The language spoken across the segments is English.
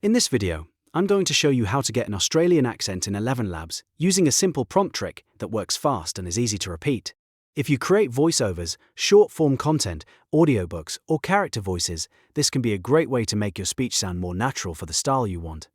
In this video, I'm going to show you how to get an Australian accent in ElevenLabs using a simple prompt trick that works fast and is easy to repeat. If you create voiceovers, short-form content, audiobooks, or character voices, this can be a great way to make your speech sound more natural for the style you want.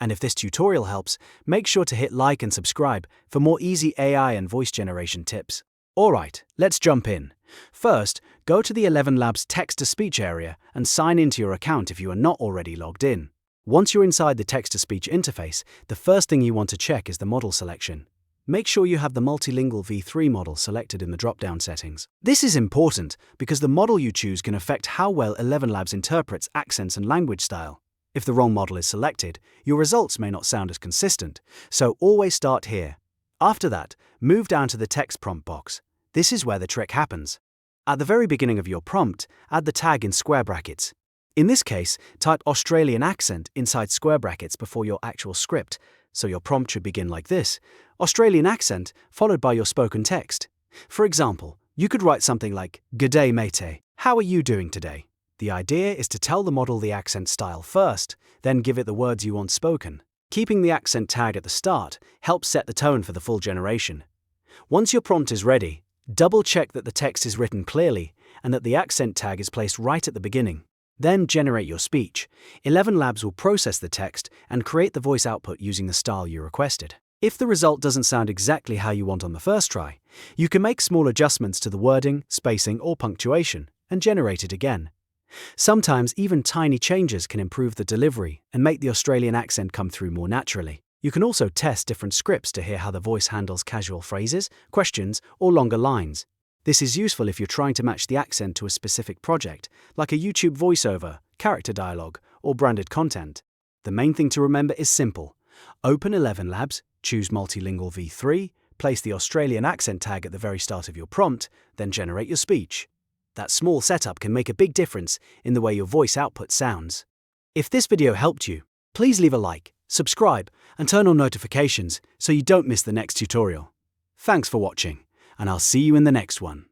And if this tutorial helps, make sure to hit like and subscribe for more easy AI and voice generation tips. Alright, let's jump in. First, go to the ElevenLabs text-to-speech area and sign into your account if you are not already logged in. Once you're inside the text-to-speech interface, the first thing you want to check is the model selection. Make sure you have the Multilingual V3 model selected in the drop-down settings. This is important because the model you choose can affect how well ElevenLabs interprets accents and language style. If the wrong model is selected, your results may not sound as consistent, so always start here. After that, move down to the text prompt box. This is where the trick happens. At the very beginning of your prompt, add the tag in square brackets. In this case, type Australian accent inside square brackets before your actual script, so your prompt should begin like this: Australian accent followed by your spoken text. For example, you could write something like, "G'day mate, how are you doing today?" The idea is to tell the model the accent style first, then give it the words you want spoken. Keeping the accent tag at the start helps set the tone for the full generation. Once your prompt is ready, double-check that the text is written clearly and that the accent tag is placed right at the beginning. Then generate your speech. ElevenLabs will process the text and create the voice output using the style you requested. If the result doesn't sound exactly how you want on the first try, you can make small adjustments to the wording, spacing, or punctuation and generate it again. Sometimes even tiny changes can improve the delivery and make the Australian accent come through more naturally. You can also test different scripts to hear how the voice handles casual phrases, questions, or longer lines. This is useful if you're trying to match the accent to a specific project, like a YouTube voiceover, character dialogue, or branded content. The main thing to remember is simple. Open ElevenLabs, choose Multilingual V3, place the Australian accent tag at the very start of your prompt, then generate your speech. That small setup can make a big difference in the way your voice output sounds. If this video helped you, please leave a like, subscribe, and turn on notifications so you don't miss the next tutorial. Thanks for watching, and I'll see you in the next one.